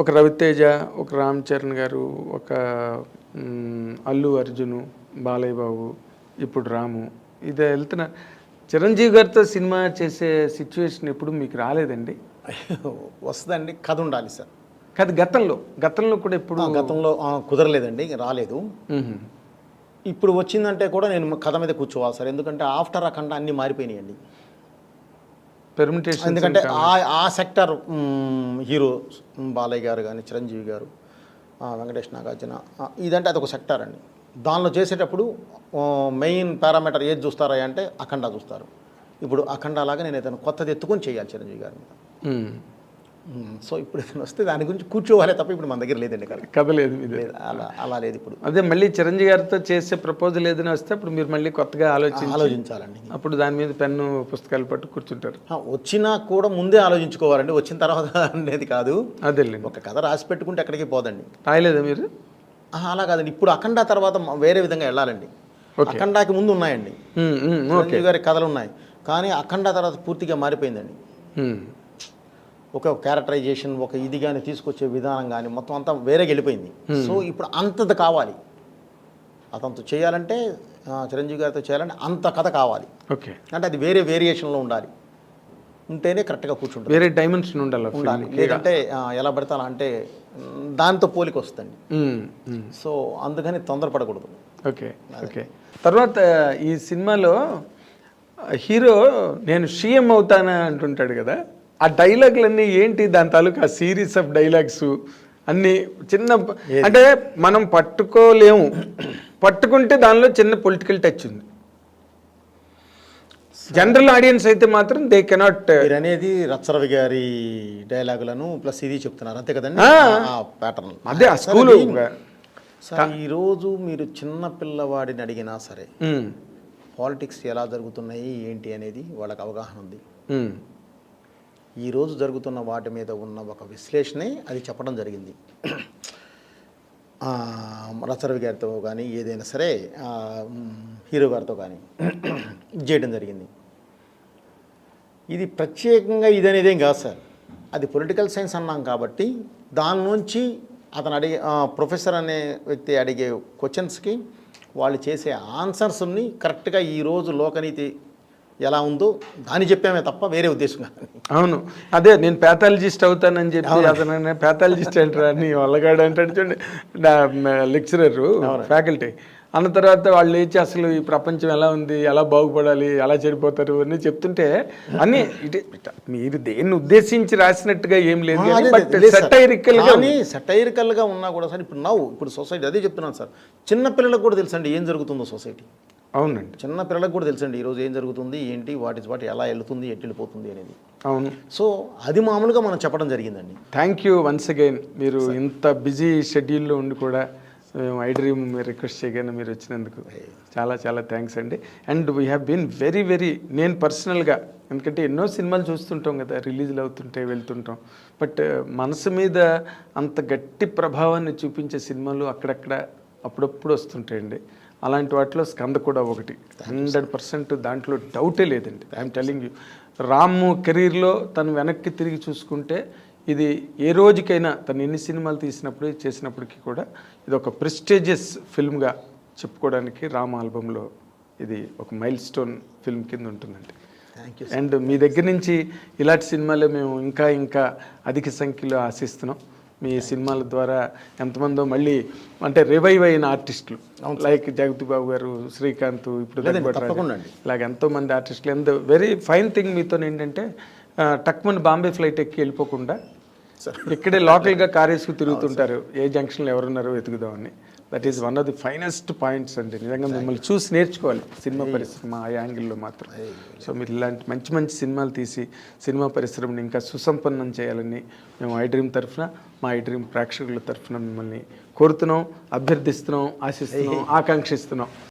ఒక రవితేజ, ఒక రామ్ చరణ్ గారు, ఒక అల్లు అర్జును, బాలయ్య బాబు, ఇప్పుడు రాము ఇదే వెళ్తున్నారు. చిరంజీవి గారితో సినిమా చేసే సిచ్యువేషన్ ఎప్పుడు మీకు రాలేదండి? వస్తుందండి, కథ ఉండాలి సార్. కాదు, గతంలో కూడా ఎప్పుడు గతంలో కుదరలేదండి, రాలేదు. ఇప్పుడు వచ్చిందంటే కూడా నేను కథ మీద కూర్చోవాలి సార్. ఎందుకంటే ఆఫ్టర్ అఖండ అన్నీ మారిపోయినాయండి. పెర్మిటేషన్. ఎందుకంటే ఆ సెక్టర్ హీరో బాలయ్య గారు కానీ, చిరంజీవి గారు, వెంకటేష్ నాగార్జున, ఇదంటే అదొక సెక్టార్ అండి. దానిలో చేసేటప్పుడు మెయిన్ పారామీటర్ ఏది చూస్తారా అంటే అఖండ చూస్తారు. ఇప్పుడు అఖండ లాగా నేను ఏదైనా కొత్తది ఎత్తుకొని చేయాలి చిరంజీవి గారి మీద. సో ఇప్పుడు ఏదైనా వస్తే దాని గురించి కూర్చోవాలే తప్ప ఇప్పుడు మన దగ్గర లేదండి కథ లేదు. అలా లేదు. ఇప్పుడు అదే మళ్ళీ చిరంజీవి గారితో చేసే ప్రపోజల్ ఏదైనా వస్తే అప్పుడు మీరు మళ్ళీ కొత్తగా ఆలోచించాలండి. అప్పుడు దాని మీద పెన్ను పుస్తకాలు పట్టు కూర్చుంటారు. వచ్చినా కూడా ముందే ఆలోచించుకోవాలండి, వచ్చిన తర్వాత అనేది కాదు. అదే ఒక కథ రాసి పెట్టుకుంటే ఎక్కడికి పోదండి. రాయలేదా మీరు? అలా కాదండి, ఇప్పుడు అఖండ తర్వాత వేరే విధంగా వెళ్ళాలండి. అఖండాకి ముందు ఉన్నాయండి, చిరంజీవి గారి కథలు ఉన్నాయి, కానీ అఖండ తర్వాత పూర్తిగా మారిపోయిందండి. ఒక క్యారెక్టరైజేషన్, ఒక ఇది కానీ తీసుకొచ్చే విధానం కానీ మొత్తం అంతా వేరేగా వెళ్ళిపోయింది. సో ఇప్పుడు అంతది కావాలి, అతనితో చేయాలంటే, చిరంజీవి గారితో చేయాలంటే అంత కథ కావాలి. ఓకే, అంటే అది వేరే వేరియేషన్లో ఉండాలి, ఉంటేనే కరెక్ట్గా కూర్చుంటుంది. వేరే డైమెన్షన్ ఉండాలి. లేదంటే ఎలా పడతా అంటే దాంతో పోలికి వస్తుంది. సో అందుకని తొందరపడకూడదు. Okay okay. తర్వాత ఈ సినిమాలో హీరో నేను సీఎం అవుతానా అంటుంటాడు కదా, ఆ డైలాగులన్నీ ఏంటి? దాని తాలూకు ఆ సిరీస్ ఆఫ్ డైలాగ్స్ అన్నీ చిన్న, అంటే మనం పట్టుకోలేము, పట్టుకుంటే దానిలో చిన్న పొలిటికల్ టచ్ ఉంది. జనరల్ ఆడియన్స్ అయితే మాత్రం దే కెనాట్. అనేది రచ్చరవి గారి డైలాగులను ప్లస్ ఇది చెప్తున్నారు అంతే కదండి, ప్యాటర్న్ అదే ఆ స్కూల్. సార్ ఈరోజు మీరు చిన్న పిల్లవాడిని అడిగినా సరే పాలిటిక్స్ ఎలా జరుగుతున్నాయి ఏంటి అనేది వాళ్ళకి అవగాహన ఉంది. ఈరోజు జరుగుతున్న వాటి మీద ఉన్న ఒక విశ్లేషణే అది చెప్పడం జరిగింది. రచ్చరవి గారితో కానీ ఏదైనా సరే హీరో గారితో కానీ చేయడం జరిగింది. ఇది ప్రత్యేకంగా ఇది అనేదేం కాదు సార్, అది పొలిటికల్ సైన్స్ అన్నాం కాబట్టి దాని నుంచి అతను అడిగే ప్రొఫెసర్ అనే వ్యక్తి అడిగే క్వశ్చన్స్కి వాళ్ళు చేసే ఆన్సర్స్ని కరెక్ట్గా ఈరోజు లోకనీతి ఎలా ఉందో దాన్ని చెప్పామే తప్ప వేరే ఉద్దేశం కాదు. అవును, అదే నేను ప్యాథాలజిస్ట్ అవుతానని చెప్పి అతను ప్యాథాలజిస్ట్ అంటారు అని వాళ్ళగాడు అంటాడు చూడండి, లెక్చరరు ఫ్యాకల్టీ అన్న తర్వాత వాళ్ళు లేచి అసలు ఈ ప్రపంచం ఎలా ఉంది, ఎలా బాగుపడాలి, ఎలా చెడిపోతారు అని చెప్తుంటే అన్నీ ఇటే మీరు దేన్ని ఉద్దేశించి రాసినట్టుగా ఏం లేదు, సటైరికల్గా ఉన్నా కూడా సార్. ఇప్పుడు సొసైటీ అదే చెప్తున్నాను సార్, చిన్న పిల్లలకు కూడా తెలుసండి ఏం జరుగుతుందో సొసైటీ. అవునండి, చిన్న పిల్లలకు కూడా తెలుసండి ఈరోజు ఏం జరుగుతుంది ఏంటి, వాటి ఎలా వెళ్తుంది, ఎట్టి వెళ్ళిపోతుంది అనేది. అవును, సో అది మామూలుగా మనం చెప్పడం జరిగిందండి. Thank you once again. మీరు ఇంత బిజీ షెడ్యూల్లో ఉండి కూడా ఐ డ్రీమ్ రిక్వెస్ట్ చేయగానే మీరు వచ్చినందుకు చాలా చాలా థ్యాంక్స్ అండి. And we have been very very, నేను పర్సనల్గా, ఎందుకంటే ఎన్నో సినిమాలు చూస్తుంటాం కదా, రిలీజ్లు అవుతుంటే వెళ్తుంటాం, బట్ మనసు మీద అంత గట్టి ప్రభావాన్ని చూపించే సినిమాలు అక్కడక్కడ అప్పుడప్పుడు వస్తుంటాయండి. అలాంటి వాటిలో స్కంద కూడా ఒకటి. 100% దాంట్లో డౌటే లేదండి. ఐఎమ్ టెల్లింగ్ యూ, రాము కెరీర్లో తను వెనక్కి తిరిగి చూసుకుంటే ఇది ఏ రోజుకైనా తను ఎన్ని సినిమాలు తీసినప్పుడు చేసినప్పటికీ కూడా ఇది ఒక ప్రెస్టీజియస్ ఫిల్మ్గా చెప్పుకోవడానికి రామ్ ఆల్బంలో ఇది ఒక మైల్ స్టోన్ ఫిల్మ్ కింద ఉంటుందండి. అండ్ మీ దగ్గర నుంచి ఇలాంటి సినిమాలు మేము ఇంకా ఇంకా అధిక సంఖ్యలో ఆశిస్తున్నాం. మీ సినిమాల ద్వారా ఎంతమందో మళ్ళీ అంటే రివైవ్ అయిన ఆర్టిస్టులు లైక్ జగతి బాబు గారు, శ్రీకాంత్, ఇప్పుడు ఇలాగ ఎంతోమంది ఆర్టిస్టులు. ఎంత వెరీ ఫైన్ థింగ్ మీతో ఏంటంటే టక్మన్ బాంబే ఫ్లైట్ ఎక్కి వెళ్ళిపోకుండా ఇక్కడే లోకల్గా కార్ వేసుకు తిరుగుతుంటారు, ఏ జంక్షన్లో ఎవరున్నారో వెతుకుదామని. That is one of the finest points అండి. నిజంగా మిమ్మల్ని చూసి నేర్చుకోవాలి సినిమా పరిశ్రమ ఆ యాంగిల్లో మాత్రం. సో మీరు ఇలాంటి మంచి మంచి సినిమాలు తీసి సినిమా పరిశ్రమని ఇంకా సుసంపన్నం చేయాలని మేము ఐ డ్రీమ్ తరఫున, మా ఐ డ్రీమ్ ప్రేక్షకుల తరఫున మిమ్మల్ని కోరుతున్నాం, అభ్యర్థిస్తున్నాం, ఆశిస్తున్నాం, ఆకాంక్షిస్తున్నాం.